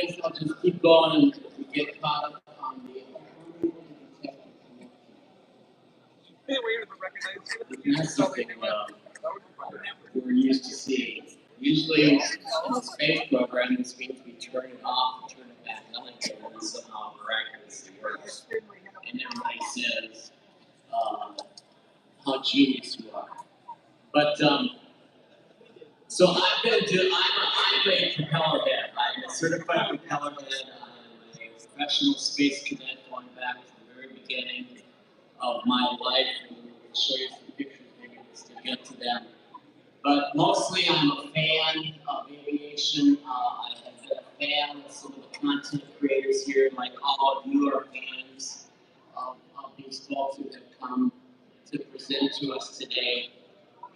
guess I'll just keep going until we get caught up on the that's something we're used to seeing. Usually, in the space program, this means we turn it off and turn it back on again, and somehow miraculously works. And everybody says how genius you are. But so I'm a propeller head. I'm a certified propeller head. I'm a professional space cadet going back to the very beginning of my life, and we'll show you some pictures maybe just to get to them. But mostly I'm a fan of aviation. I have been a fan of some of the content creators here, like all of you are fans of these folks who have come to present to us today.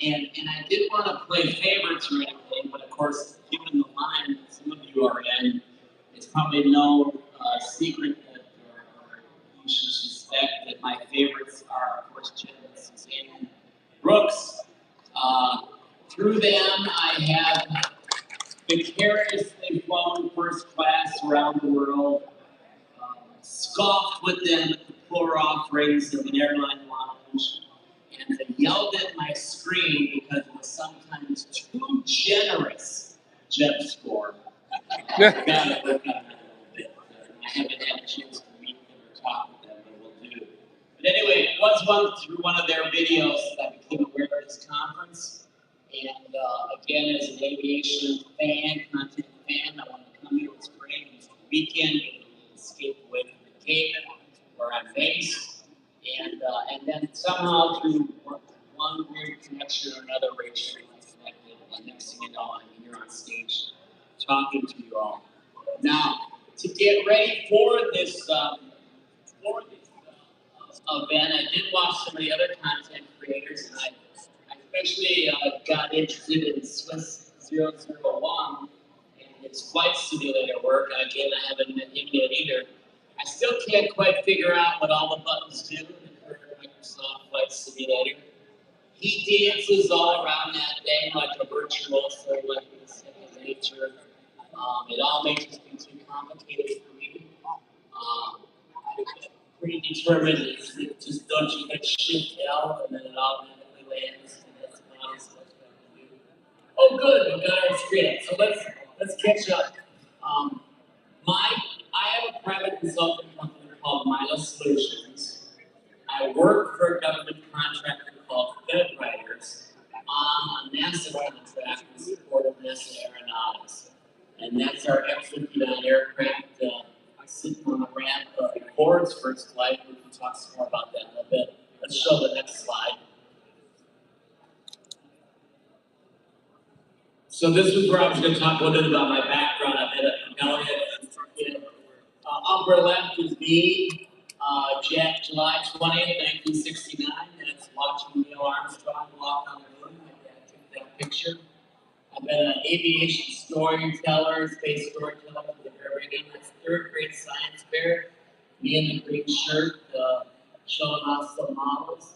And I didn't want to play favorites or anything, but of course, given the line that some of you are in, it's probably no secret that or you should suspect that my favorites are, of course, Jen and Suzanne Brooks. Through them, I have vicariously flown first class around the world, scoffed with them at the poor offerings of an airline lounge, and I yelled at my screen because it was sometimes too generous jet score. I've got to work on that a little bit. I haven't had a chance to meet them or talk with them, but we'll do. But anyway, it was through one of their videos that I became aware of this conference. And again, as an aviation fan, content fan, I wanted to come here. It was great. It was the weekend. It was a little escape away from the Cayman, where I'm based. And then somehow through one weird connection or another, Rachel and I connected. And next thing you know, I'm here on stage talking to you all. Now, to get ready for this event, I did watch some of the other content creators, and I especially got interested in Swiss 001 and his flight simulator work. Again, I haven't met him yet either. I still can't quite figure out what all the buttons do in the current Microsoft Flight Simulator. He dances all around that thing like a virtuoso, like it's second nature. It all makes it too complicated for me. I'm pretty determined. It's just don't you hit Shift L and then it automatically lands. Oh, good, we got our script. So let's catch up. I have a private consulting company called Mindless Solutions. I work for a government contractor called Fed Writers on a NASA contract in support of NASA Aeronautics. And that's our execute on aircraft sitting on the ramp of Ford's first flight. We can talk some more about that in a little bit. Let's show the next slide. So this is where I was going to talk a little bit about my background. I've been a propeller head. Upper left is me, July 20th, 1969. That's watching Neil Armstrong walk on the moon. My dad took that picture. I've been an aviation storyteller, space storyteller for the very beginning. That's third grade science fair. Me in the green shirt, showing off some models.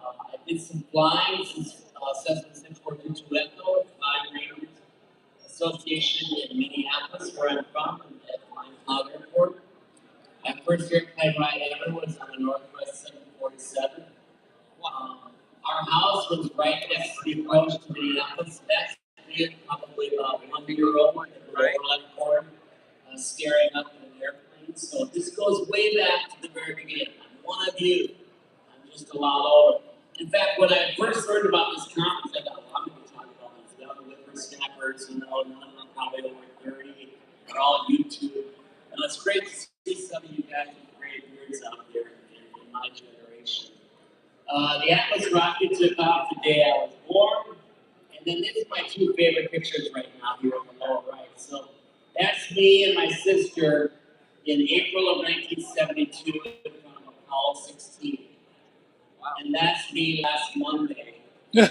I did some flying since Cessna 642 Echo at Flying Rangers Association in Minneapolis, where I'm from, at Flying Cloud Airport. My first airplane ride ever was on a Northwest 747. Our house was right next to the approach to Minneapolis. That's me, probably about 1 year old, in the left corner, staring up at an airplane. So this goes way back to the very beginning. I'm one of you. I'm just a lot older. In fact, when I first heard about this conference, I thought, well, I'm going to talk about these young whippersnappers, none of them are probably over 30. They're all YouTube. And it's great to see some of you guys with great beards out there in my generation. The Atlas rocket took off the day I was born. And then this is my two favorite pictures right now here on the lower right. So that's me and my sister in April of 1972 from Apollo 16. And that's me last Monday. Woo! I'm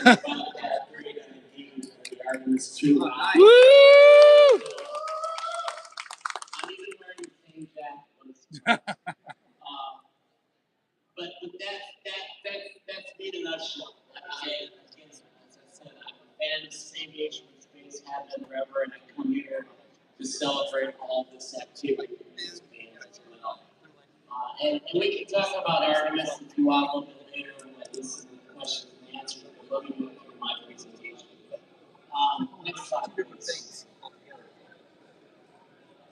even wearing the same jacket. But that's me in a nutshell. Again, as I said, I'm a fan of aviation space, have been forever, and I come here to celebrate celebrate all this activity as well. And we can talk about Artemis if you want a little bit later when I listen to the questions and answers. But let me move through my presentation. Next slide, please.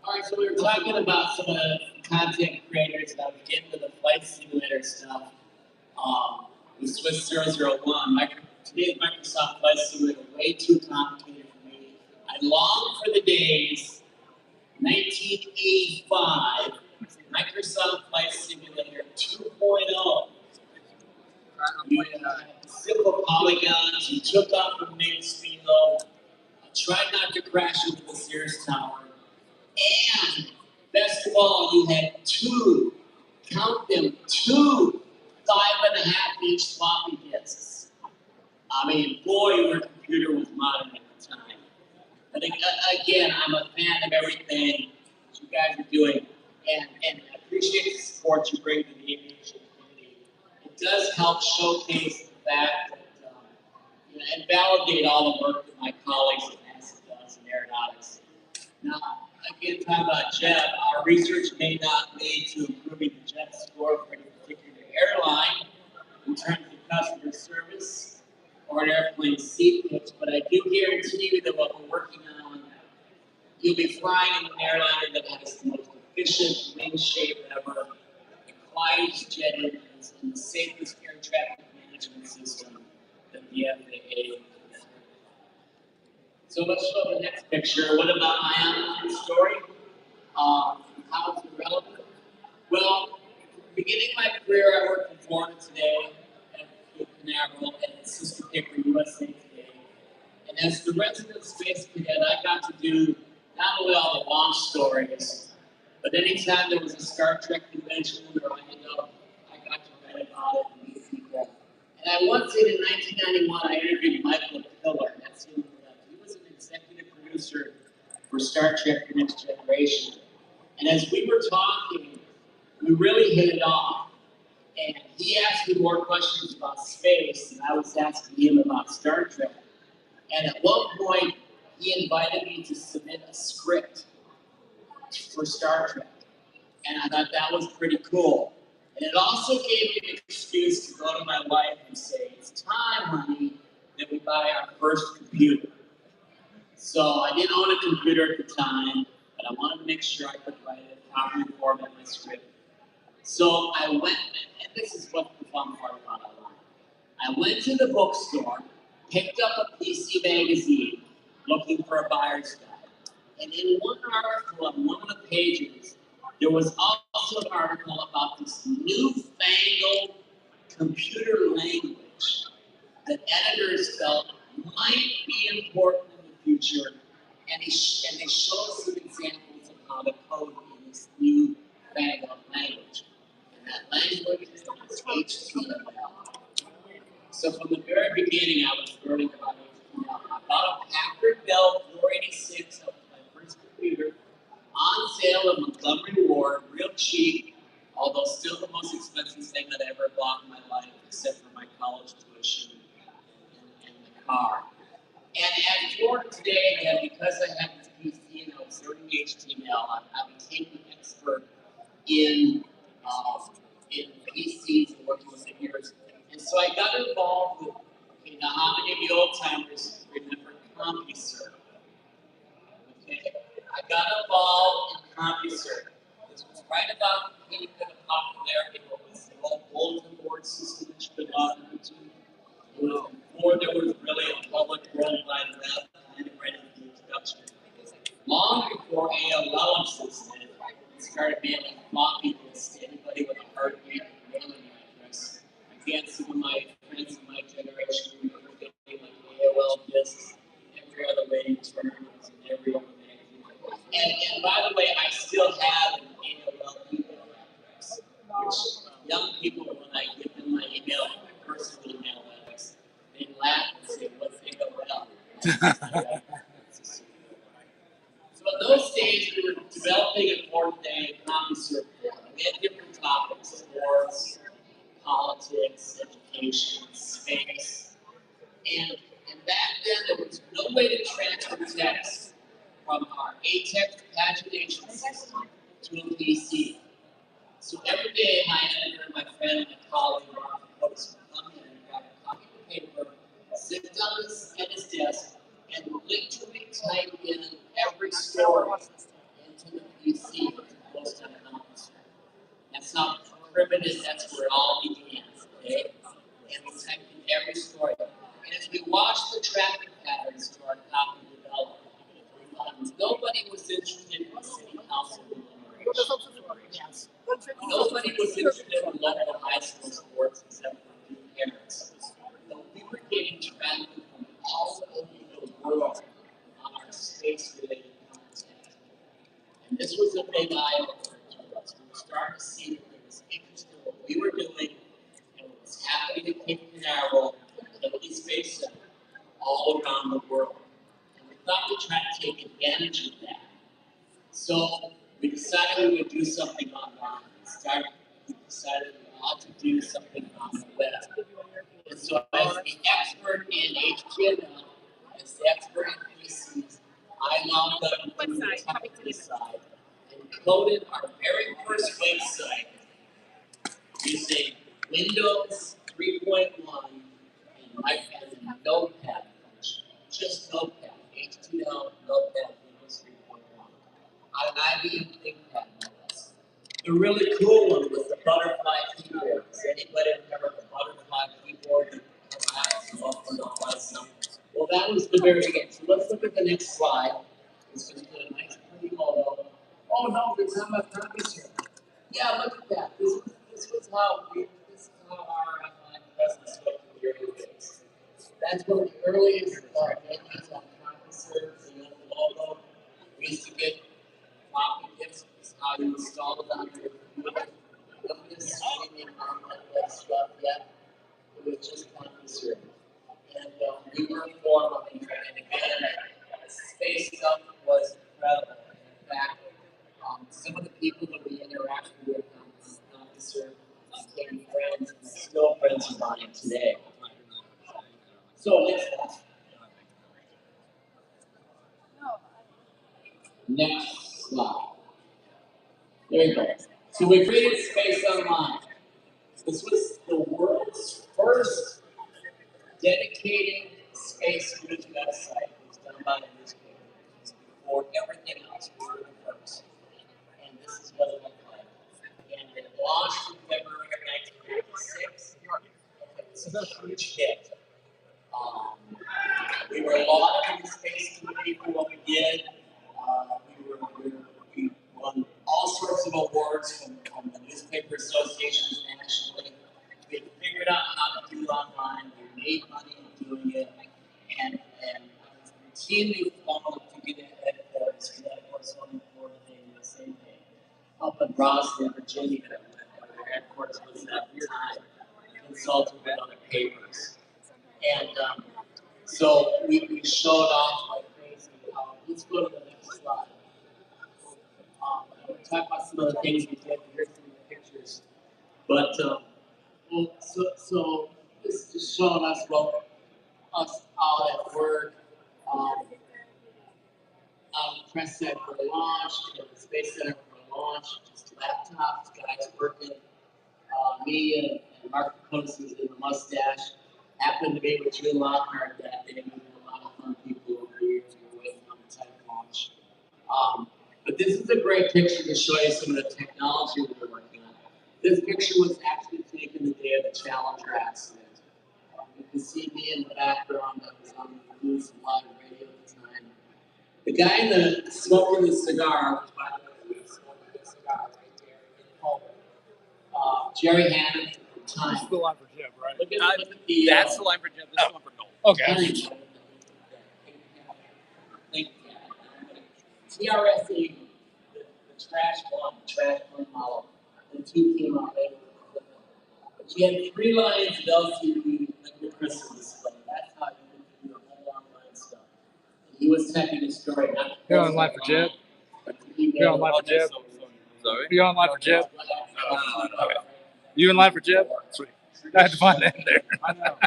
All right, so we were talking about some of the content creators that would get into the flight simulator stuff. The Swiss 001, today's Microsoft Flight Simulator, way too complicated for me. I long for the days, 1985, Microsoft Flight Simulator 2.0. You had simple polygons, you took off from mid-speedo, tried not to crash into the Sears Tower, and best of all, you had two, count them, two 5.5-inch floppy disks. I mean, boy, your computer was modern at the time. But again, I'm a fan of everything that you guys are doing, and I appreciate the support you bring to the aviation community. It does help showcase the fact that, and validate all the work that my colleagues at NASA does in aeronautics. Now, again, talking about Jeb, our research may not lead to improving the Jeb score for any particular airline in terms of customer service or an airplane seat pitch, but I do guarantee you that what we're working on, you'll be flying in an airliner that has the most efficient wing shape ever, the quietest jet engines, and the safest air traffic management system that the FAA has. So let's show the next picture. What about my online story? How is it relevant? Well, beginning my career, I worked in Florida Today, at Canaveral, and sister paper USA Today. And as the resident space cadet, I got to do not only all the launch stories, but anytime there was a Star Trek convention or I got to write about it and meet people. And I once did in 1991, I interviewed Michael Piller. That's him. He was an executive producer for Star Trek The Next Generation. And as we were talking, we really hit it off. And he asked me more questions about space, and I was asking him about Star Trek. And at one point, he invited me to submit a script for Star Trek. And I thought that was pretty cool. And it also gave me an excuse to go to my wife and say, it's time, honey, that we buy our first computer. So I didn't own a computer at the time, but I wanted to make sure I could write it, properly format my script. So I went, and this is what the fun part about online. I went to the bookstore, picked up a PC magazine, looking for a buyer's guide. And in one article on one of the pages, there was also an article about this newfangled computer language that editors felt might be important in the future. And they showed some examples of how to code in this newfangled language. And that language is HTML. So from the very beginning, I was learning about HTML. I bought a Packard Bell 486 of my first computer on sale at Montgomery Ward, real cheap, although still the most expensive thing that I ever bought in my life, except for my college tuition and the car. And at Florida Today, because I had this PC and I was learning HTML, I became an expert in PCs and working with computers. And so I got involved with, now how many of you old timers remember CompuServe? Okay, I got involved in CompuServe. This was right about the peak of the popularity of this old bulletin board system that you could log into. It was before there was really a public worldwide web and right into the introduction. Long before AOL existed, it started mailing floppy disks to anybody with a heartbeat mailing address. Again, some of my friends in my generation remember getting like AOL disks every other way turn was in every other magazine. And by the way, I still have an AOL email address, which young people, when I give them my email, my personal email address, they laugh and say, what's AOL? So in those days, we were developing a fourth day CompuServe. We had different topics: sports, politics, education, space. And back then, there was no way to transfer text from our ATEX pagination information system to a PC. So every day, my editor, my friend, my colleague, would come in and grab a copy of paper, sit down at his desk, and literally type in every story into the PC to post on an officer. That's how primitive, that's where it all began, okay? And we typed in every story. And as we watched the traffic patterns to our copy develop, nobody was interested in the city council deliberations. Nobody was interested in local high school sports except for a few parents. But we were getting traffic from all over the world on our space-related content. And this was a big eye-opener to us. We were starting to see that there was interest in what we were doing and what was happening at Cape Canaveral and Kennedy Space Center all around the world. And we thought we'd try to take advantage of that. So we decided we would do something online. We decided we ought to do something on the web. And so as the expert in HTML, as the expert in PCs, I logged up to the technical side and coded our very first website using Windows 3.1 and Notepad function. Just Notepad, HTML, Notepad, Windows 3.1. On an IBM ThinkPad, no less. The really cool one was the butterfly keyboard. Does anybody remember the butterfly keyboard that collapsed off on the bus? Well, that was the very end. So let's look at the next slide. It's just a nice pretty logo. Oh no, it's not my copy server. Yeah, look at that. This was how our online presence looked in the early days. That's one of the earliest menus on CompuServe, the logo. We used to get floppy disks, how you install it on your computer. Nothing streaming on that stuff yet. It was just CompuServe. And we were formal and again, the space stuff was incredible. In fact, some of the people that we interacted with on CompuServe became friends and still friends of mine today. So next slide. Next slide. There you go. So we created Space Online. This was the world's first dedicated space news website. It was done by a newspaper. Before everything else, we were the first. And this is what it looked like. And it launched in February of 1996. It was a huge hit. We were lauded in the space community for what we did. We won all sorts of awards from the newspaper associations nationally. We had figured out how to do online. We made money doing it, and routinely followed to get ahead of us. We had, of course, one important thing, the same thing. Up in Rosslyn, Virginia, where the headquarters was at the time, consulted with other papers. And so we showed off like crazy. Let's go to the next slide. We'll talk about some of the things we did. Here's some of the pictures. But so this is just showing us us all at work. Press set for launch, the Space Center for launch, just laptops, guys working. Me and Mark Coates was in the mustache. Happened to be with Drew Lockhart that day. We had a lot of fun people over here to go with on the tech launch. But this is a great picture to show you some of the technology we were working on. This picture was actually taken the day of the Challenger accident. You can see me in the background that was on the news and live radio at the time. The guy in the smoking the cigar, which by the way, he was smoking the cigar right there in the pulpit. Jerry Hammond from Time. This is the line for Jeb, right? Look at the, that's the line for Jeb. This is the one for Gold. Okay. TRS-80, the trash one model, and two came out later. But you had 3 lines of LCD liquid crystal display. That's how you could do the whole online stuff. And he was typing a story, not to You're on line for Jeb. You're on line for Jeb. Sorry. You on line for Jeb? Okay. You in line for Jeb? Sweet. I had to find that in there. I know.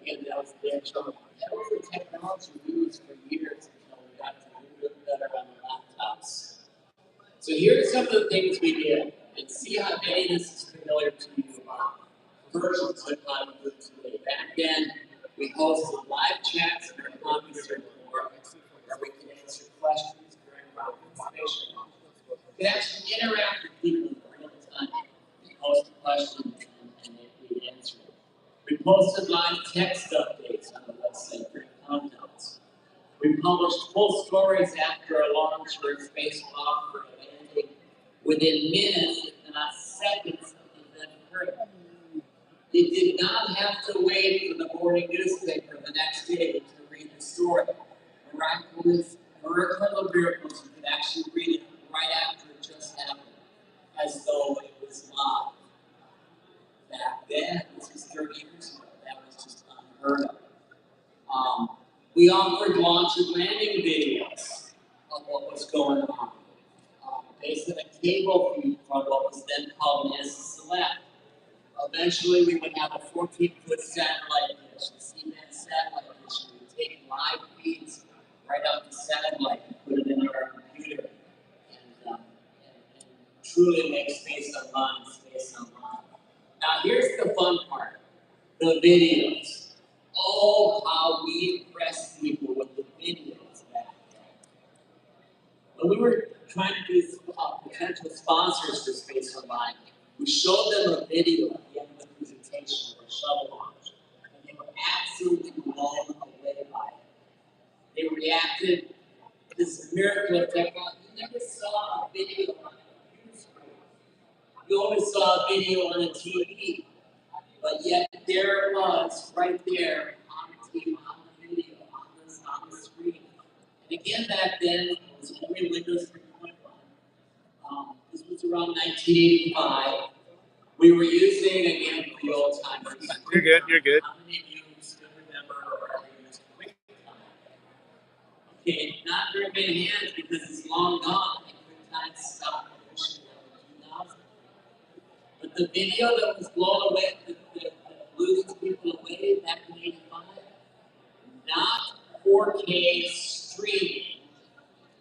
Again, that was the technology we used for years until we got to that are on the laptops. So here are some of the things we did, and see how many of this is familiar to you. Versions of today. Back then, we hosted live chats in our conference room where we can answer questions during our participation. We can actually interact with people in real time. We post a question and we answer it. We posted live text updates on the website during countdowns. We published full stories after a launch or a spacewalk or a landing within minutes, if not seconds, of the event occurring. You did not have to wait for the morning newspaper the next day to read the story. Miraculous miracles, you could actually read it right after it just happened, as though it was live. Back then, this was 30 years ago, that was just unheard of. We offered launch and landing videos of what was going on, based on a cable feed from what was then called NASA Select. Eventually, we would have a 14-foot satellite dish, the C-band satellite dish. We would take live feeds right up the satellite and put it in our computer, and truly make space online. Now, here's the fun part: the videos. Oh, how we impressed people with the videos back then. When we were trying to do potential sponsors for Space Online, we showed them a video at the end of the presentation of the shuttle launch, and they were absolutely blown away by it. They reacted to this miracle of technology. You never saw a video on a computer screen. You only saw a video on a TV, but yet there it was, right there on the TV, on the video, on the screen. And again, back then, it was only Windows 3.1. This was around 1985. We were using, again, for the old timers. You're good, you're good. How many of you still remember or ever used QuickTime? Okay, not very many hands because it's long gone. QuickTime stopped pushing in 2000. But the video that was blown away, that blew these people away back in 85, not 4K streaming,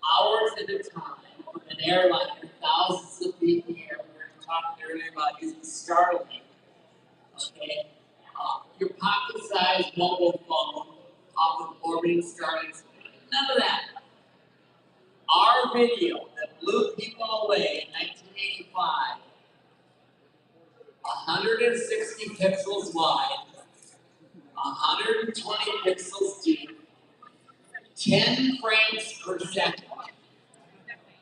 hours at a time, from an airliner, thousands of feet in the air. We were talking earlier about using Starlink. Okay, your pocket-sized mobile phone off of orbiting Starlink. None of that. Our video that blew people away in 1985, 160 pixels wide, 120 pixels deep, 10 frames per second.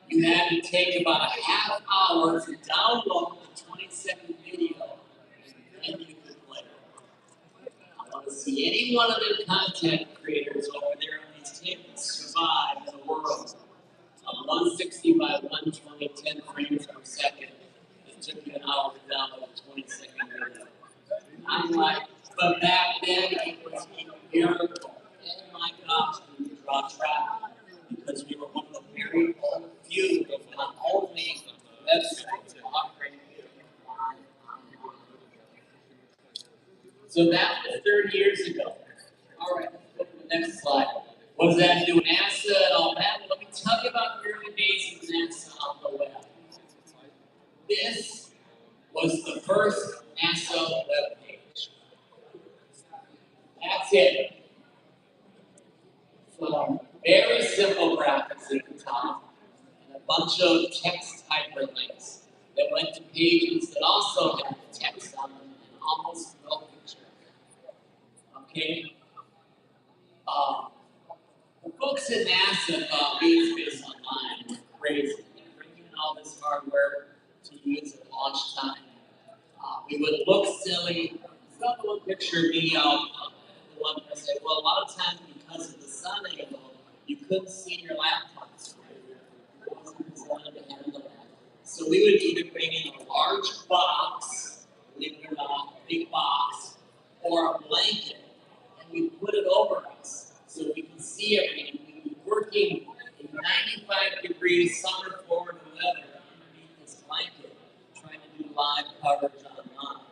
You had to take about a half hour to download the 20-second video, and you could play it. I want to see any one of the content creators over there on these tables survive in the world of 160 by 120, 10 frames per second. It took you an hour to download a 20-second video. I'm like, but back then it was a miracle. Oh my gosh, we could draw traffic because we were one of the very few, if not only, websites operating on. So that was 30 years ago. All right, let's go to the next slide. What does that do? NASA and all that? Let me tell you about the early days of NASA on the web. This was the first NASA web page. That's it. So very simple graphics at the top, and a bunch of text hyperlinks that went to pages that also had the text on them and almost no picture. Okay? The folks at NASA thought Space Online was crazy. Bringing all this hardware to use at launch time. We would look silly. Someone picture me out. The one I said, well, a lot of times because of the sun angle, you couldn't see your laptop screen. It wasn't designed to handle that. So we would either bring in a large box, believe it or not, a big box, or a blanket, and we put it over us so we can see everything. We'd be working in 95-degree summer Florida weather underneath this blanket, trying to do live coverage online.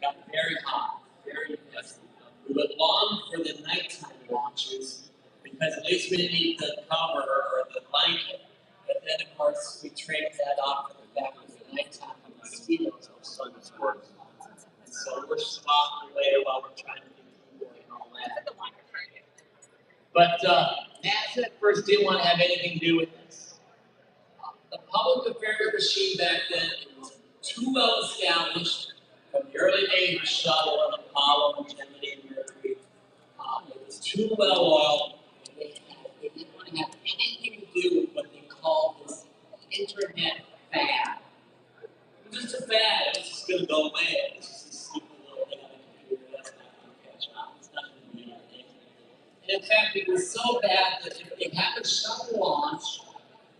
Got very hot, very pesky. We would long for the nighttime launches because at least we didn't need the cover or the blanket course, we traded that off for the back of the nighttime when the mosquitoes are so important. So we're swapping away while we're trying to get people and all that. But NASA at first didn't want to have anything to do with this. The public affairs machine back then was too well established from the early days of shuttle and Apollo and Gemini and Mercury. It was too well oiled. They didn't want to have anything to do with what they called this internet fad. It was just a fad. It was just going to go away. It was just a stupid little thing on the computer that's not going to catch on. It's not going to be anything. And in fact, it was so bad that if they had a shuttle launch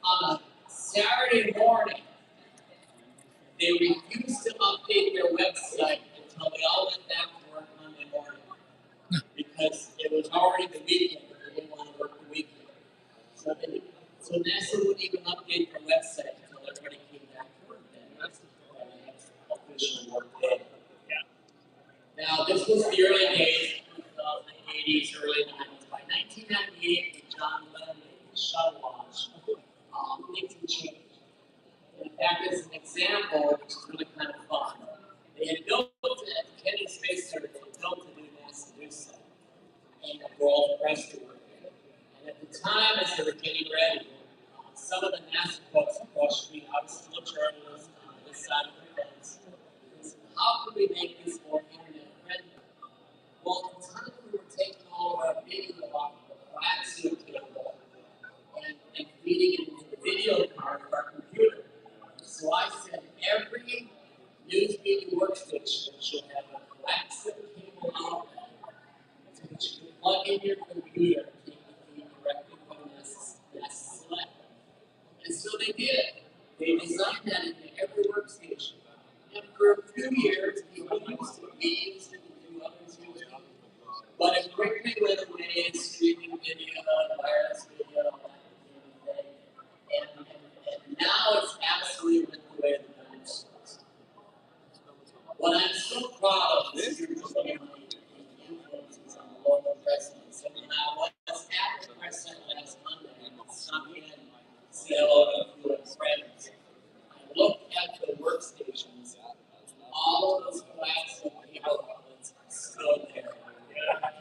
on a Saturday morning, they refused to update their website until they all went back to work Monday morning. Because it was already the weekend, and they didn't want to work the weekend. So NASA wouldn't even update their website until everybody came back to work then. That's the next official work day. Yeah. Now, this was the early days, the 80s, early 90s. By 1998, when John Lennon made the shuttle launch, things had changed. In fact, as an example, which is really kind of fun, they had built at the Kennedy Space Center, they had built a new NASA news center. And for all the press to work in. And at the time, as they were getting ready, some of the NASA folks approached me. I was still a journalist on this side of the fence. Said, how can we make this more internet friendly? Well, at the time, we were taking all of our video off the flat suit table and feeding it into the video card of our computer. So I said, every news media workstation should have a flat suit cable outlet. Which you can plug in your computer and take the feed directly from this select. And so they did. They designed that into every workstation. And for a few years, people used it. We used it to do others used it. But it quickly went away in streaming video, wireless video, and now it's absolutely went the way of the dinosaurs. What I'm so proud of is influences on the local presidents. And when I was at the press center last Monday, I snuck in to say hello to a few of my friends. I looked at the workstations, all of those flags of paper outlets are still there.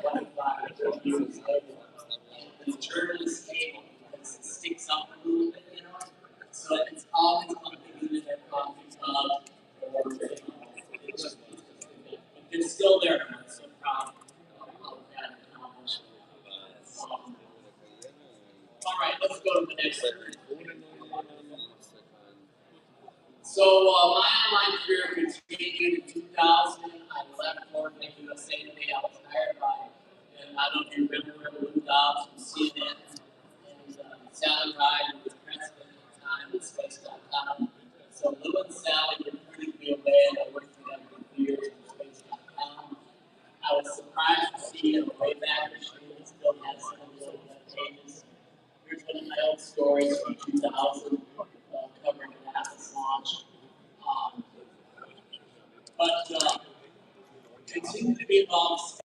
25 years later. And the journalist table, because it sticks up a little bit, you know. So it's always something in their coffee tub or it's just, but they're still there. I'm so proud of that accomplishment. All right, let's go to the next one. So my online career continued in 2000. I left Florida USA Today. I was hired by, and I don't know if you remember Lou Dobbs from CNN and Sally Ride, who was president at the time of Space.com. So Lou and Sally recruited me away, and I worked for them for years at Space.com. I was surprised to see a Wayback Machine that still has some of the old web pages. Here's one of my old stories from 2000, covering the NASA's launch. But continue to be involved